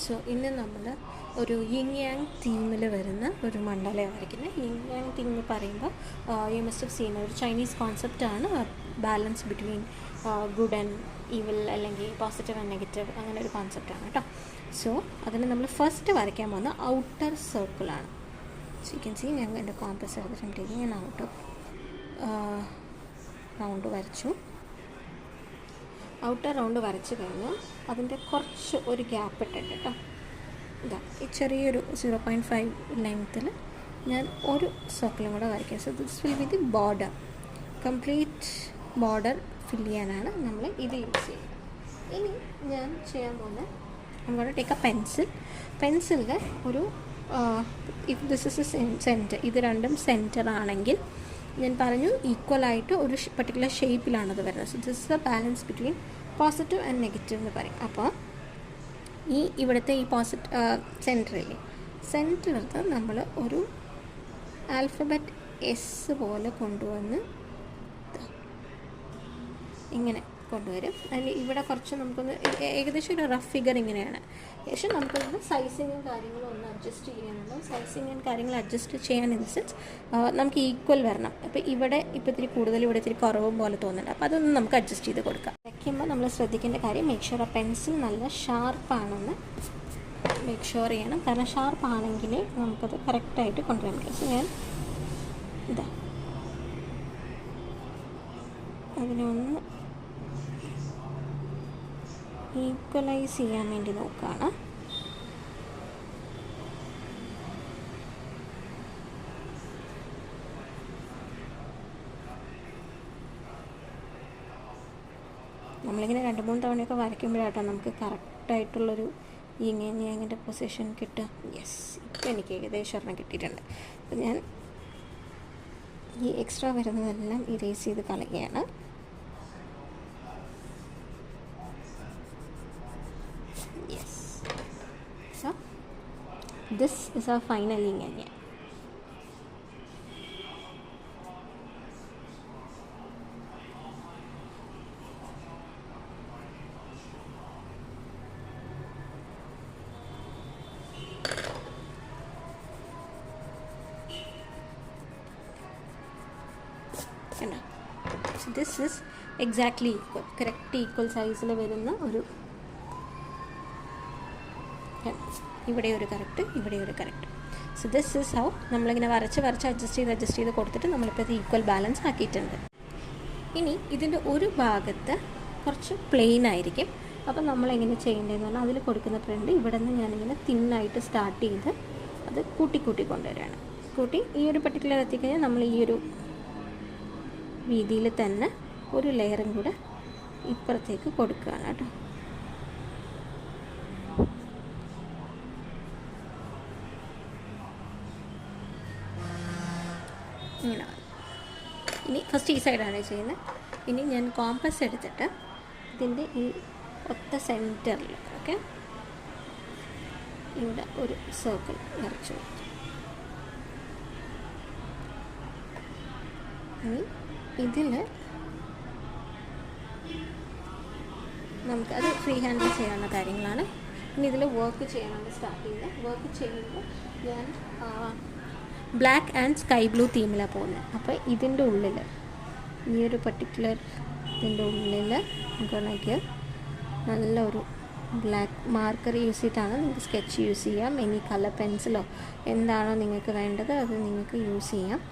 So ഇന്ന് നമ്മൾ ഒരു യിങ് യാങ് തീമിൽ വരുന്ന ഒരു മണ്ഡലം വരയ്ക്കുന്നത്. യിങ് യാങ് തീം എന്ന് പറയുമ്പോൾ യു മസ്റ്റ് ഹവ് സീൻ ഒരു ചൈനീസ് കോൺസെപ്റ്റാണ് balance between good and evil, അല്ലെങ്കിൽ പോസിറ്റീവ് ആൻഡ് നെഗറ്റീവ്, അങ്ങനെ ഒരു കോൺസെപ്റ്റാണ് കേട്ടോ. സോ അതിന് നമ്മൾ ഫസ്റ്റ് വരയ്ക്കാൻ പോകുന്ന ഔട്ടർ സർക്കിളാണ്. സോ യു ക്യാൻ സീ ഞാൻ എൻ്റെ കോമ്പസ് എടുത്തിട്ടുണ്ടെങ്കിൽ ഞാൻ ഔട്ടർ റൗണ്ട് വരച്ചു. ഔട്ടർ റൗണ്ട് വരച്ച് കഴിഞ്ഞാൽ അതിൻ്റെ കുറച്ച് ഒരു ഗ്യാപ്പ് ഇട്ടിട്ട് കേട്ടോ, ഇതാ ഈ ചെറിയൊരു 0.5 ലെങ്ത്തിൽ ഞാൻ ഒരു സർക്കിളും കൂടെ വരയ്ക്കുക. So this will be the border. Complete border fill ചെയ്യാനാണ് നമ്മൾ ഇത് യൂസ് ചെയ്യുന്നത്. ഇനി ഞാൻ ചെയ്യാൻ പോകുന്നത്, നമ്മൾ ടേക്ക് എ പെൻസിലിൽ ഒരു if this is A centre, ഇത് രണ്ടും സെൻറ്റർ ആണെങ്കിൽ ഞാൻ പറഞ്ഞു ഈക്വലായിട്ട് ഒരു പർട്ടിക്കുലർ ഷേപ്പിലാണത് വരുന്നത്. So this is the balance between positive and negative എന്ന് പറയും. അപ്പോൾ ഈ ഇവിടുത്തെ ഈ സെൻറ്ററിലെടുത്ത് നമ്മൾ ഒരു ആൽഫബറ്റ് എസ് പോലെ കൊണ്ടുവന്ന് ഇങ്ങനെ കൊണ്ടുവരും. അതിൽ ഇവിടെ കുറച്ച് നമുക്കൊന്ന് ഏകദേശം ഒരു റഫ് ഫിഗർ ഇങ്ങനെയാണ്. ശേഷം നമുക്കൊന്ന് സൈസിങ്ങും കാര്യങ്ങളും ഒന്ന് അഡ്ജസ്റ്റ് ചെയ്യാനുണ്ട്. സൈസിങ് ആൻഡ് കാര്യങ്ങൾ അഡ്ജസ്റ്റ് ചെയ്യാൻ ഇൻ സെൻസ് നമുക്ക് ഈക്വൽ വരണം. അപ്പോൾ ഇവിടെ ഇപ്പോൾ ഇത്തിരി കൂടുതൽ, ഇവിടെ ഇത്തിരി കുറവും പോലെ തോന്നുന്നുണ്ട്. അപ്പോൾ അതൊന്ന് നമുക്ക് അഡ്ജസ്റ്റ് ചെയ്ത് കൊടുക്കാം. വയ്ക്കുമ്പോൾ നമ്മൾ ശ്രദ്ധിക്കേണ്ട കാര്യം, മേക്ക് ഷുവർ ആ പെൻസിൽ നല്ല ഷാർപ്പാണെന്ന് മേക്ക് ഷുവർ ചെയ്യണം. കാരണം ഷാർപ്പാണെങ്കിൽ നമുക്കത് കറക്റ്റായിട്ട് കൊണ്ടുവരാൻ പറ്റും. സോ ഞാൻ ഇതാ അതിനൊന്ന് ഈക്വലൈസ് ചെയ്യാൻ വേണ്ടി നോക്കുകയാണ്. നമ്മളിങ്ങനെ 2-3 തവണയൊക്കെ വരയ്ക്കുമ്പോഴാട്ടോ നമുക്ക് കറക്റ്റായിട്ടുള്ളൊരു യിങ്ങിൻ്റെ പൊസിഷൻ കിട്ടുക. യെസ്, ഇപ്പം എനിക്ക് ഏകദേശം ഒരെണ്ണം കിട്ടിയിട്ടുണ്ട്. അപ്പം ഞാൻ ഈ എക്സ്ട്രാ വരുന്നതെല്ലാം ഇറേസ് ചെയ്ത് കളയുകയാണ്. This is our final yin and yang. So this is exactly equal, correct equal size ൽ വരുന്ന ഒരു, ഇവിടെ ഒരു കറക്റ്റ്, ഇവിടെ ഒരു correct. So this is how നമ്മളിങ്ങനെ വരച്ച് അഡ്ജസ്റ്റ് ചെയ്ത് കൊടുത്തിട്ട് നമ്മളിപ്പോൾ ഇത് ഈക്വൽ ബാലൻസ് ആക്കിയിട്ടുണ്ട്. ഇനി ഇതിൻ്റെ ഒരു ഭാഗത്ത് കുറച്ച് പ്ലെയിൻ ആയിരിക്കും. അപ്പം നമ്മളെങ്ങനെ ചെയ്യേണ്ടതെന്ന് പറഞ്ഞാൽ അതിൽ കൊടുക്കുന്ന പ്രിൻ്റ് ഇവിടെ നിന്ന് ഞാനിങ്ങനെ തിന്നായിട്ട് സ്റ്റാർട്ട് ചെയ്ത് അത് കൂട്ടി കൊണ്ടുവരികയാണ്. ഈ ഒരു പർട്ടിക്കുലർ എത്തിക്കഴിഞ്ഞാൽ നമ്മൾ ഈ ഒരു വീതിയിൽ തന്നെ ഒരു ലെയറും കൂടെ ഇപ്പുറത്തേക്ക് കൊടുക്കുകയാണ് കേട്ടോ. ഇങ്ങനെ. ഇനി ഫസ്റ്റ് ഈ സൈഡാണ് ചെയ്യുന്നത്. ഇനി ഞാൻ കോമ്പസ് എടുത്തിട്ട് ഇതിൻ്റെ ഈ ഒത്ത സെൻറ്ററിൽ ഇവിടെ ഒരു സർക്കിൾ വരച്ചു. ഇനി ഇതിൽ നമുക്കത് ഫ്രീ ഹാൻഡിൽ ചെയ്യാവുന്ന കാര്യങ്ങളാണ്. ഇനി ഇതിൽ വർക്ക് ചെയ്യാനാണ് സ്റ്റാർട്ട് ചെയ്യുന്നത്. വർക്ക് ചെയ്യുമ്പോൾ ഞാൻ ബ്ലാക്ക് ആൻഡ് സ്കൈ ബ്ലൂ തീമിലാണ് പോകുന്നത്. അപ്പോൾ ഇതിൻ്റെ ഉള്ളിൽ ഈ ഒരു പർട്ടിക്കുലർ ഇതിൻ്റെ ഉള്ളിൽ നമുക്ക് നല്ലൊരു ബ്ലാക്ക് മാർക്കർ യൂസ് ചെയ്തിട്ടാണ് നിങ്ങൾക്ക് സ്കെച്ച് യൂസ് ചെയ്യാം. എനി കളർ പെൻസിലോ എന്താണോ നിങ്ങൾക്ക് വേണ്ടത് അത് നിങ്ങൾക്ക് യൂസ് ചെയ്യാം.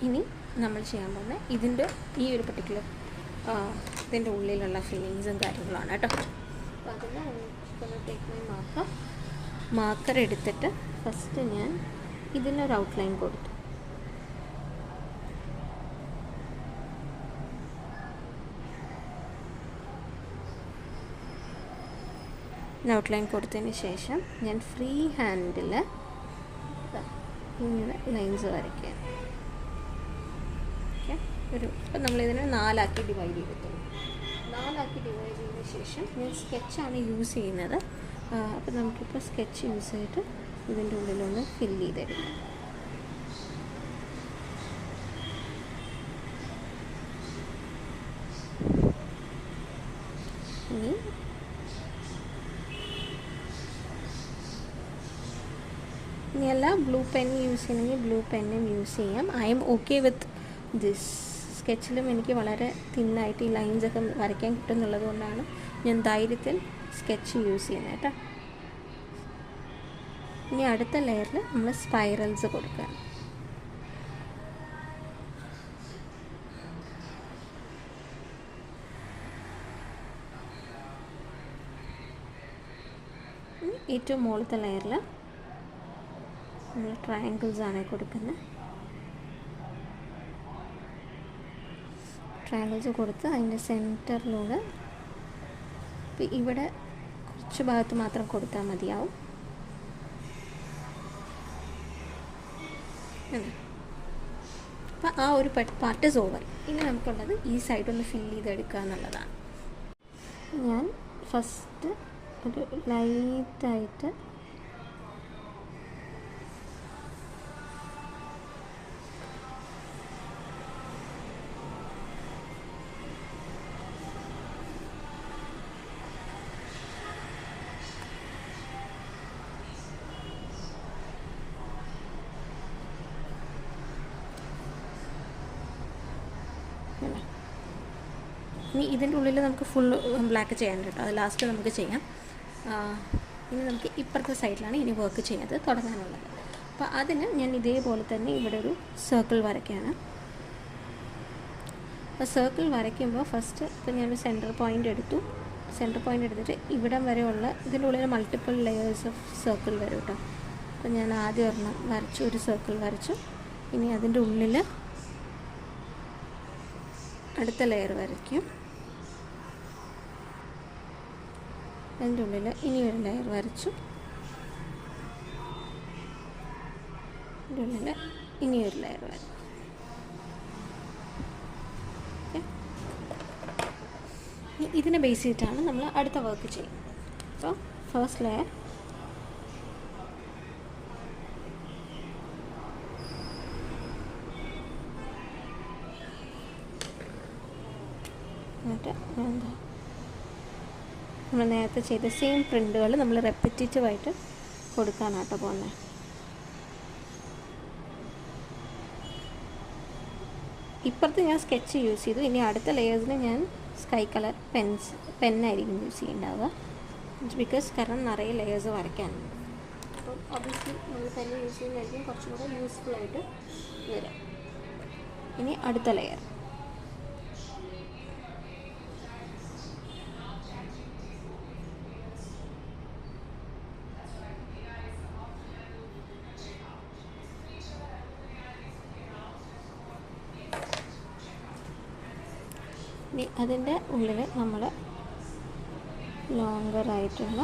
ഇനി നമ്മൾ ചെയ്യാൻ പോകുന്നത് ഇതിൻ്റെ ഈ ഒരു പർട്ടിക്കുലർ ഇതിൻ്റെ ഉള്ളിലുള്ള ഫീലിങ്സും കാര്യങ്ങളാണ് കേട്ടോ. അപ്പോൾ അതിന് ടേക്ക് മൈ മാർക്കർ മാർക്കർ എടുത്തിട്ട് ഫസ്റ്റ് ഞാൻ ഇതിനൊരു ഔട്ട്ലൈൻ കൊടുത്തു. ഔട്ട്ലൈൻ കൊടുത്തതിന് ശേഷം ഞാൻ ഫ്രീ ഹാൻഡിൽ ഇങ്ങനെ ലൈൻസ് വരയ്ക്കുക. ഓക്കെ, ഇപ്പം നമ്മളിതിനെ 4 ആക്കി ഡിവൈഡ് ചെയ്തിട്ടുണ്ട്. 4 ആക്കി ഡിവൈഡ് ചെയ്തതിന് ശേഷം ഞാൻ സ്കെച്ചാണ് യൂസ് ചെയ്യുന്നത്. അപ്പോൾ നമുക്കിപ്പോൾ സ്കെച്ച് യൂസ് ചെയ്തിട്ട് ഇതിൻ്റെ ഉള്ളിലൊന്ന് ഫില്ല് ചെയ്തെടുക്കാം. ഇനി അല്ല, ബ്ലൂ പെൻ യൂസ് ചെയ്യണമെങ്കിൽ ബ്ലൂ പെന്നും യൂസ് ചെയ്യാം. I am okay with this. സ്കെച്ചിലും എനിക്ക് വളരെ തിന്നായിട്ട് ഈ ലൈൻസൊക്കെ വരയ്ക്കാൻ കിട്ടുന്നുള്ളത് കൊണ്ടാണ് ഞാൻ ധൈര്യത്തിൽ സ്കെച്ച് യൂസ് ചെയ്യുന്നത് കേട്ടോ. ഇനി അടുത്ത ലെയറിൽ നമ്മൾ സ്പൈറൽസ് കൊടുക്കുക. ഏറ്റവും മുകളിലത്തെ ലെയറിൽ നമ്മൾ ട്രയാങ്കിൾസ് ആണ് കൊടുക്കുന്നത്. ട്രയാങ്കിൾസ് കൊടുത്ത് അതിൻ്റെ സെൻറ്ററിലൂടെ ഇവിടെ കുറച്ച് ഭാഗത്ത് മാത്രം കൊടുത്താൽ മതിയാവും. അപ്പോൾ ആ ഒരു പാർട്ട് ഈസ് ഓവർ. ഇനി നമുക്കുള്ളത് ഈ സൈഡൊന്ന് ഫില്ല് ചെയ്തെടുക്കുക എന്നുള്ളതാണ്. ഞാൻ ഫസ്റ്റ് ഒരു ലൈറ്റായിട്ട് ഇനി ഇതിൻ്റെ ഉള്ളിൽ നമുക്ക് ഫുൾ ബ്ലാക്ക് ചെയ്യാൻ കേട്ടോ, അത് ലാസ്റ്റ് നമുക്ക് ചെയ്യാം. ഇനി നമുക്ക് ഇപ്പുറത്തെ സൈഡിലാണ് ഇനി വർക്ക് ചെയ്യുന്നത് തുടങ്ങാനുള്ളത്. അപ്പോൾ അതിന് ഞാൻ ഇതേപോലെ തന്നെ ഇവിടെ ഒരു സർക്കിൾ വരയ്ക്കുകയാണ്. അപ്പോൾ സർക്കിൾ വരയ്ക്കുമ്പോൾ ഫസ്റ്റ് ഇപ്പോൾ ഞാനൊരു സെൻറ്റർ പോയിൻ്റ് എടുത്തു. സെൻറ്റർ പോയിൻ്റ് എടുത്തിട്ട് ഇവിടം വരെയുള്ള ഇതിൻ്റെ ഉള്ളിൽ മൾട്ടിപ്പിൾ ലെയേഴ്സ് ഓഫ് സർക്കിൾ വരും കേട്ടോ. അപ്പോൾ ഞാൻ ആദ്യം ഒരെണ്ണം വരച്ചു, ഒരു സർക്കിൾ വരച്ചു. ഇനി അതിൻ്റെ ഉള്ളിൽ അടുത്ത ലെയർ വരയ്ക്കും. അതിൻ്റെ ഉള്ളിൽ ഇനി ഒരു ലെയർ വരച്ചു. അതിൻ്റെ ഉള്ളിൽ ഇനി ഒരു ലെയർ വരച്ചു. ഇതിനെ ബേസ് ചെയ്തിട്ടാണ് നമ്മൾ അടുത്ത വർക്ക് ചെയ്യുന്നത്. അപ്പോൾ ഫസ്റ്റ് ലെയർ എന്നിട്ട് എന്താ നമ്മൾ നേരത്തെ ചെയ്ത സെയിം പ്രിൻ്റുകൾ നമ്മൾ റെപ്പിറ്റേറ്റീവായിട്ട് കൊടുക്കാനാട്ടോ പോകുന്നത്. ഇപ്പുറത്ത് ഞാൻ സ്കെച്ച് യൂസ് ചെയ്തു. ഇനി അടുത്ത ലെയേഴ്സിൽ ഞാൻ സ്കൈ കളർ പെന്നായിരിക്കും യൂസ് ചെയ്യുന്നുണ്ടാവുക. കാരണം നിറയെ ലെയേഴ്സ് വരയ്ക്കാനുണ്ട്. അപ്പോൾ ഒബ്വിയസ്ലി നമ്മൾ പെന്ന് യൂസ് ചെയ്യുന്നതായിരിക്കും കുറച്ചും കൂടെ യൂസ്ഫുള്ളായിട്ട് വരാം. ഇനി അടുത്ത ലെയർ അതിൻ്റെ ഉള്ളിൽ നമ്മൾ ലോങ്ങറായിട്ടുള്ള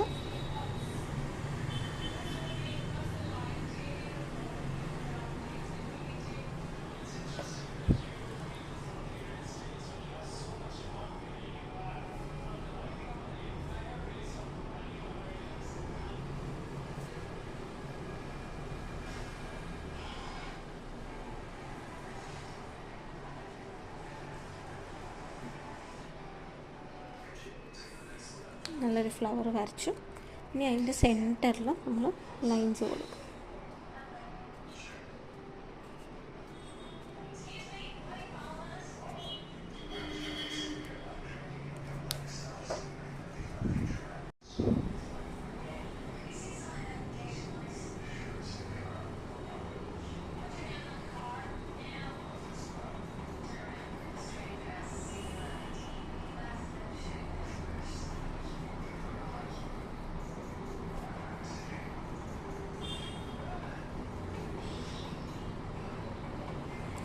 നല്ലൊരു ഫ്ലവർ വരച്ചു. ഇനി അതിൻ്റെ സെൻറ്ററിൽ നമ്മൾ ലൈൻസ് കൊടുക്കും.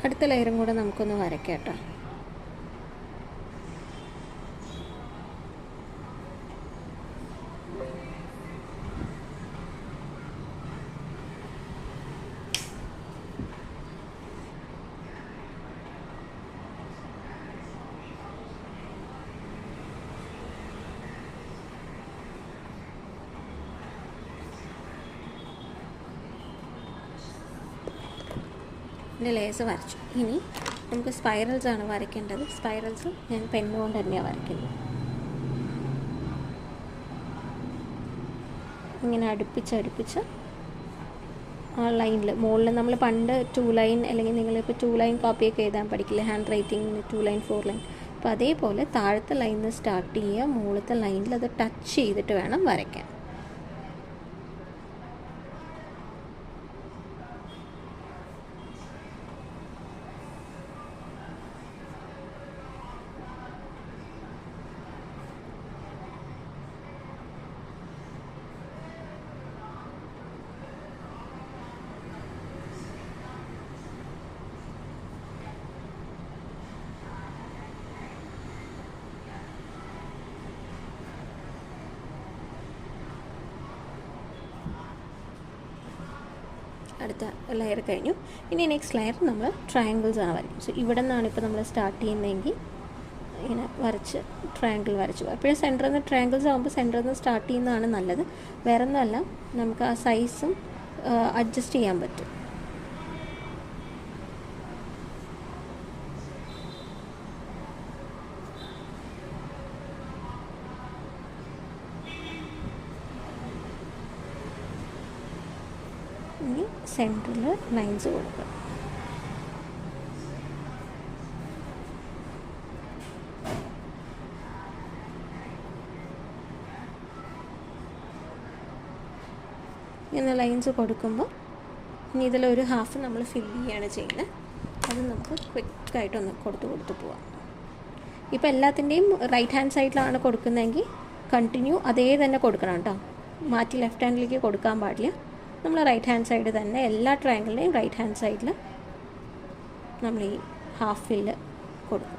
അടുത്ത ലെയറും കൂടെ നമുക്കൊന്ന് വരയ്ക്കാം കേട്ടോ. ലേസ് വരച്ചു. ഇനി നമുക്ക് സ്പൈറൽസ് ആണ് വരയ്ക്കേണ്ടത്. സ്പൈറൽസ് ഞാൻ പെന്നുകൊണ്ട് തന്നെയാണ് വരയ്ക്കുന്നത്. ഇങ്ങനെ അടുപ്പിച്ച് ആ ലൈനിൽ മുകളിൽ നമ്മൾ പണ്ട് 2 ലൈൻ അല്ലെങ്കിൽ നിങ്ങളിപ്പോൾ 2 ലൈൻ കോപ്പിയൊക്കെ എഴുതാൻ പഠിക്കില്ലേ, ഹാൻഡ് റൈറ്റിങ്ങിന് 2 ലൈൻ 4 ലൈൻ. അപ്പോൾ അതേപോലെ താഴത്തെ ലൈനിൽ നിന്ന് സ്റ്റാർട്ട് ചെയ്യുക, മുകളിലത്തെ ലൈനിൽ അത് ടച്ച് ചെയ്തിട്ട് വേണം വരയ്ക്കാൻ. അടുത്ത ലെയർ കഴിഞ്ഞു. ഇനി നെക്സ്റ്റ് ലെയർ നമ്മൾ ട്രയാങ്കിൾസ് ആണ് വരയ്ക്കുന്നത്. സോ ഇവിടെ നിന്നാണ് ഇപ്പോൾ നമ്മൾ സ്റ്റാർട്ട് ചെയ്യുന്നതെങ്കിൽ ഇങ്ങനെ വരച്ച് ട്രയാങ്കിൾ വരച്ചു. എപ്പോഴും സെൻറ്ററിൽ നിന്ന് ട്രയാങ്കിൾസ് ആകുമ്പോൾ സെൻറ്ററിൽ നിന്ന് സ്റ്റാർട്ട് ചെയ്യുന്നതാണ് നല്ലത്. വേറെ ഒന്നുമല്ല, നമുക്ക് ആ സൈസും അഡ്ജസ്റ്റ് ചെയ്യാൻ പറ്റും. ഇനി സെൻറ്ററിൽ ലൈൻസ് കൊടുക്കുക. ഇങ്ങനെ ലൈൻസ് കൊടുക്കുമ്പോൾ ഇനി ഇതിലൊരു ഹാഫ് നമ്മൾ ഫില്ല് ചെയ്യുകയാണ് ചെയ്യുന്നത്. അത് നമുക്ക് ക്വിക്കായിട്ടൊന്ന് കൊടുത്ത് പോവാം. ഇപ്പോൾ എല്ലാത്തിൻ്റെയും റൈറ്റ് ഹാൻഡ് സൈഡിലാണ് കൊടുക്കുന്നതെങ്കിൽ കണ്ടിന്യൂ അതേ തന്നെ കൊടുക്കണം കേട്ടോ. മാറ്റി ലെഫ്റ്റ് ഹാൻഡിലേക്ക് കൊടുക്കാൻ പാടില്ല. നമ്മൾ റൈറ്റ് ഹാൻഡ് സൈഡ് തന്നെ എല്ലാ ട്രയാങ്കിളിൻ്റെയും റൈറ്റ് ഹാൻഡ് സൈഡിൽ നമ്മൾ ഈ ഹാഫ് ഫില്ല് കൊടുക്കും.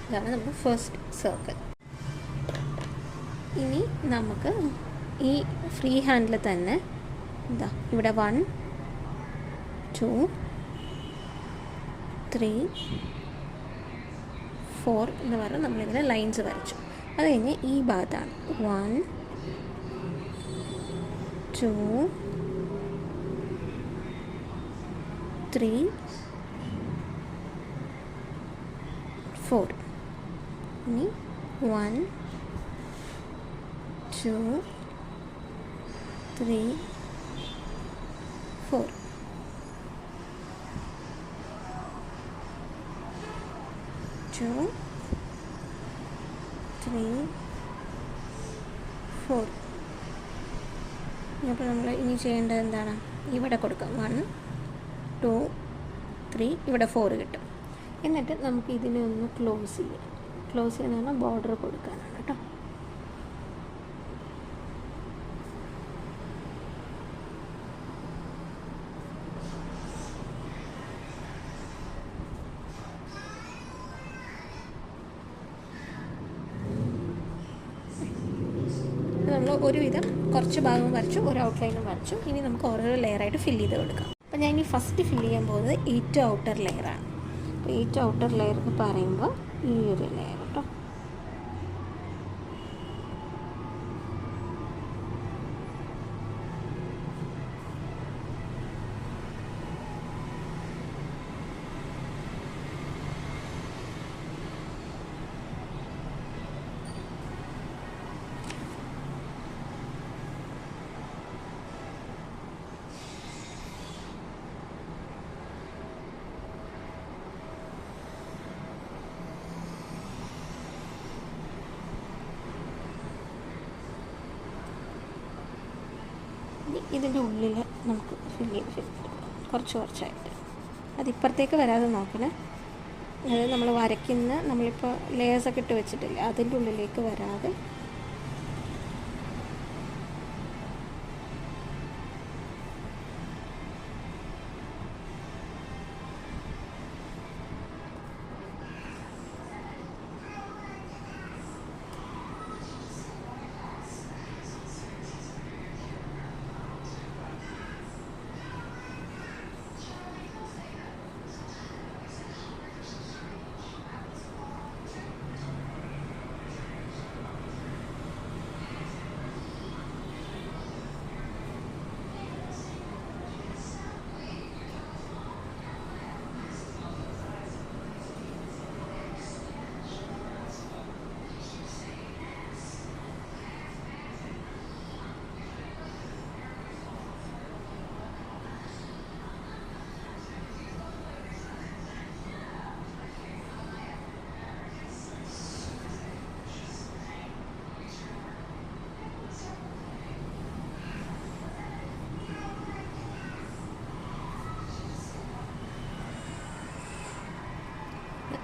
ഇതാണ് നമ്മുടെ ഫസ്റ്റ് സർക്കിൾ. ഇനി നമുക്ക് ഈ ഫ്രീ ഹാൻഡിൽ തന്നെ എന്താ ഇവിടെ 1 2 3 4 എന്ന് പറഞ്ഞാൽ നമ്മളിങ്ങനെ ലൈൻസ് വരച്ചു. അത് കഴിഞ്ഞ് ഈ ഭാഗത്താണ് 1 2 3 4. ഇനി 1 2 3 4. Two, 3 4. അപ്പോൾ നമ്മൾ ഇനി ചെയ്യേണ്ടത് എന്താണ്? ഇവിടെ കൊടുക്കാം 1 2 3, ഇവിടെ 4 കിട്ടും. എന്നിട്ട് നമുക്ക് ഇതിനെ ഒന്ന് ക്ലോസ് ചെയ്യാം. ക്ലോസ് ചെയ്യാനാണ് ബോർഡർ കൊടുക്കാനാണ് കേട്ടോ. നമ്മൾ ഒരുവിധം കുറച്ച് ഭാഗം വരച്ചു, ഒരു ഔട്ട്ലൈനും വരച്ചു. ഇനി നമുക്ക് ഓരോരോ ലെയറായിട്ട് ഫില്ല് ചെയ്ത് കൊടുക്കാം. അപ്പോൾ ഞാൻ ഇനി ഫസ്റ്റ് ഫില്ല് ചെയ്യാൻ പോകുന്നത് ഏറ്റവും ഔട്ടർ ലെയറാണ്. അപ്പോൾ ഏറ്റവും ഔട്ടർ ലെയർ എന്ന് പറയുമ്പോൾ ഈ ഒരു ലെയർ കേട്ടോ. ഇതിൻ്റെ ഉള്ളിൽ നമുക്ക് ഫില്ല് കുറച്ച് കുറച്ചായിട്ട് അതിപ്പുറത്തേക്ക് വരാതെ നോക്കണേ. അതായത് നമ്മൾ വരയ്ക്കുന്ന നമ്മളിപ്പോൾ ലെയേഴ്സൊക്കെ ഇട്ട് വെച്ചിട്ടില്ല, അതിൻ്റെ ഉള്ളിലേക്ക് വരാതെ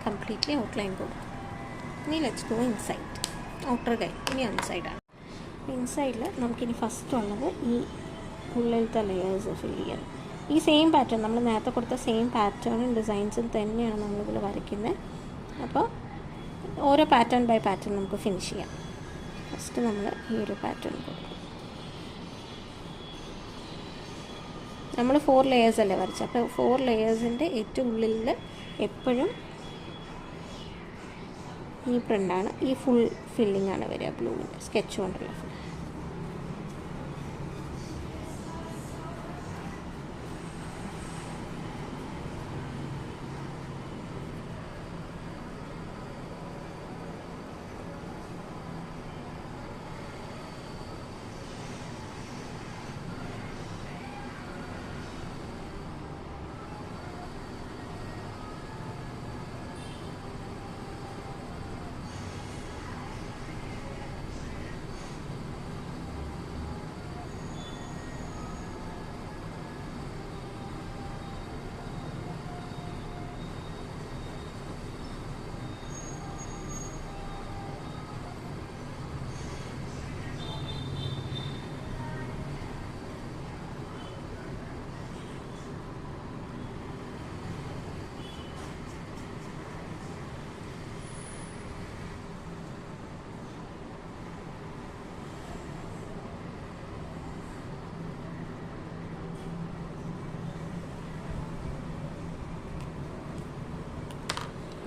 കംപ്ലീറ്റ്ലി ഔട്ട്ലൈൻ കൊടുക്കും. ഇനി ലെറ്റ്സ് ഗോ ഇൻസൈഡ്. ഔട്ടർ കൈ ഇനി ഇൻസൈഡാണ്. ഇൻസൈഡിൽ നമുക്കിനി ഫസ്റ്റ് ഉള്ളത് ഈ ഉള്ളിലത്തെ ലെയേഴ്സ് ഫില്ല് ചെയ്യാൻ. ഈ സെയിം പാറ്റേൺ നമ്മൾ നേരത്തെ കൊടുത്ത സെയിം പാറ്റേണും ഡിസൈൻസും തന്നെയാണ് നമ്മളിതിൽ വരയ്ക്കുന്നത്. അപ്പോൾ ഓരോ പാറ്റേൺ ബൈ പാറ്റേൺ നമുക്ക് ഫിനിഷ് ചെയ്യാം. ഫസ്റ്റ് നമ്മൾ ഈ ഒരു പാറ്റേൺ കൊടുക്കും. നമ്മൾ 4 ലെയേഴ്സ് അല്ലേ വരച്ചത്, അപ്പോൾ 4 ലെയേഴ്സിൻ്റെ ഏറ്റവും ഉള്ളിൽ എപ്പോഴും ഈ പ്രിൻ്റാണ്, ഈ ഫുൾ ഫില്ലിംഗ് ആണ് വരിക ബ്ലൂവിൻ്റെ സ്കെച്ച് കൊണ്ടുള്ള ഫുൾ.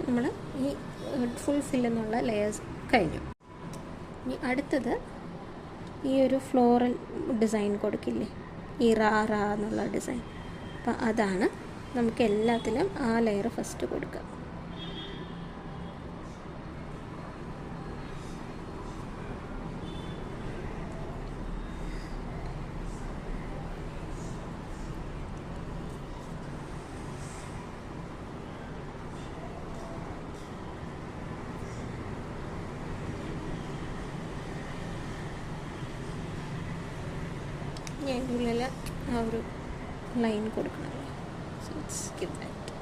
നമ്മൾ ഈ ഫുൾ ഫിൽ എന്നുള്ള ലെയേഴ്സ് കഴിഞ്ഞു. ഇനി അടുത്തത് ഈ ഒരു ഫ്ലോറൽ ഡിസൈൻ കൊടുക്കില്ലേ, ഈ റാ എന്നുള്ള ഡിസൈൻ. അപ്പം അതാണ് നമുക്ക് എല്ലാത്തിലും ആ ലെയർ ഫസ്റ്റ് കൊടുക്കുക. അതിൻ്റെ ഉള്ളിൽ ആ ഒരു ലൈൻ കൊടുക്കണം. So let's give that.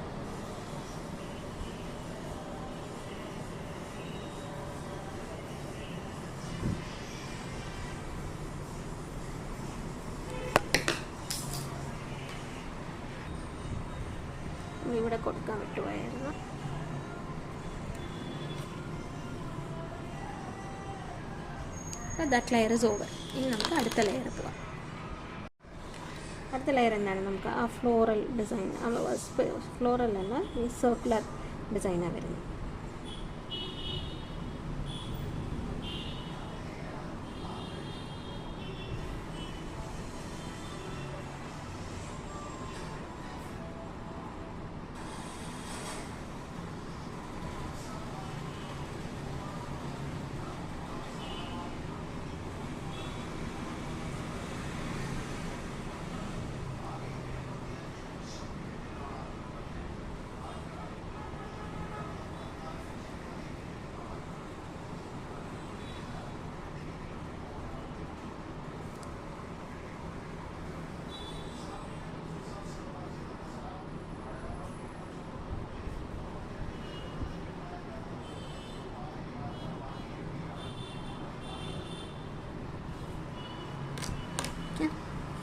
ഇവിടെ കൊടുക്കാൻ വിട്ടുപോയായിരുന്നു. That layer is over. ഇനി നമുക്ക് അടുത്ത ലെയർ പോവാം. അടുത്ത ലെയർ എന്താണ്, നമുക്ക് ആ ഫ്ലോറൽ ഡിസൈൻ, ഫ്ലോറൽ അല്ല, ഈ സർക്കുലർ ഡിസൈനാണ് വരുന്നത്.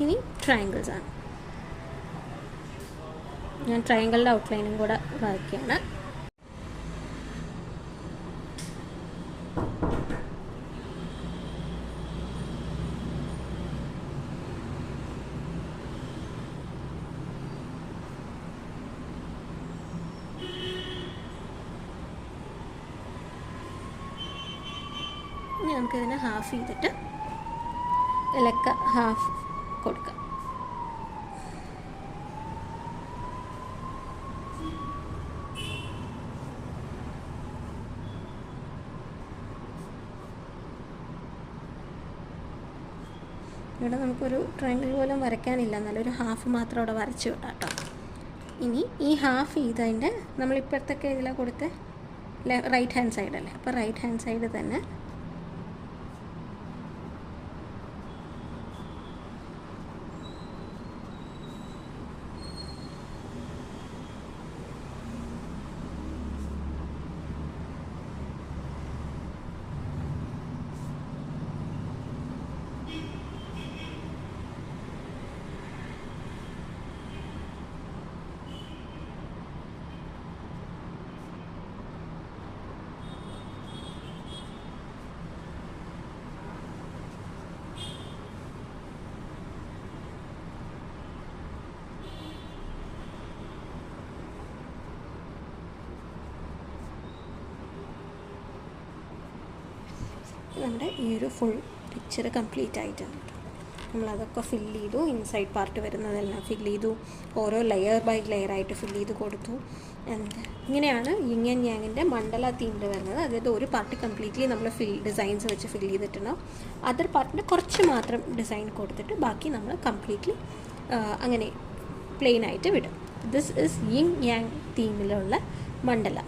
ഇനി ട്രയാങ്കിൾസ് ആണ്. ഞാൻ ട്രയാങ്കിളിൻ്റെ ഔട്ട്ലൈനും കൂടെ വരയ്ക്കുകയാണ്. ഇനി നമുക്കിതിനെ ഹാഫ് ചെയ്തിട്ട് ഇലക്ക ഹാഫ് കൊടുക്കാം. ഇവിടെ നമുക്കൊരു ട്രയാങ്കിൾ പോലും വരയ്ക്കാനില്ല, നല്ലൊരു ഹാഫ് മാത്രം അവിടെ വരച്ച് വിടാം കേട്ടോ. ഇനി ഈ ഹാഫ് ചെയ്തതിൻ്റെ നമ്മളിപ്പോഴത്തൊക്കെ ഇതിലാണ് കൊടുത്ത് റൈറ്റ് ഹാൻഡ് സൈഡല്ലേ, അപ്പോൾ റൈറ്റ് ഹാൻഡ് സൈഡ് തന്നെ നമ്മുടെ ഈ ഒരു ഫുൾ പിക്ചർ കംപ്ലീറ്റ് ആയിട്ടുണ്ട്. നമ്മളതൊക്കെ ഫില്ല് ചെയ്തു, ഇൻസൈഡ് പാർട്ട് വരുന്നതെല്ലാം ഫില്ല് ചെയ്തു, ഓരോ ലെയർ ബൈ ലെയർ ആയിട്ട് ഫില്ല് ചെയ്ത് കൊടുത്തു. ഇങ്ങനെയാണ് യിങ് ആൻഡ് യാങ്ങിൻ്റെ മണ്ഡല തീമിൽ വരുന്നത്. അതായത് ഒരു പാർട്ട് കംപ്ലീറ്റ്ലി നമ്മൾ ഡിസൈൻസ് വെച്ച് ഫില്ല് ചെയ്തിട്ടുണ്ടാവും, അതർ പാർട്ടിൻ്റെ കുറച്ച് മാത്രം ഡിസൈൻ കൊടുത്തിട്ട് ബാക്കി നമ്മൾ കംപ്ലീറ്റ്ലി അങ്ങനെ പ്ലെയിൻ ആയിട്ട് വിടും. This is Ying Yang തീമിലുള്ള Mandala.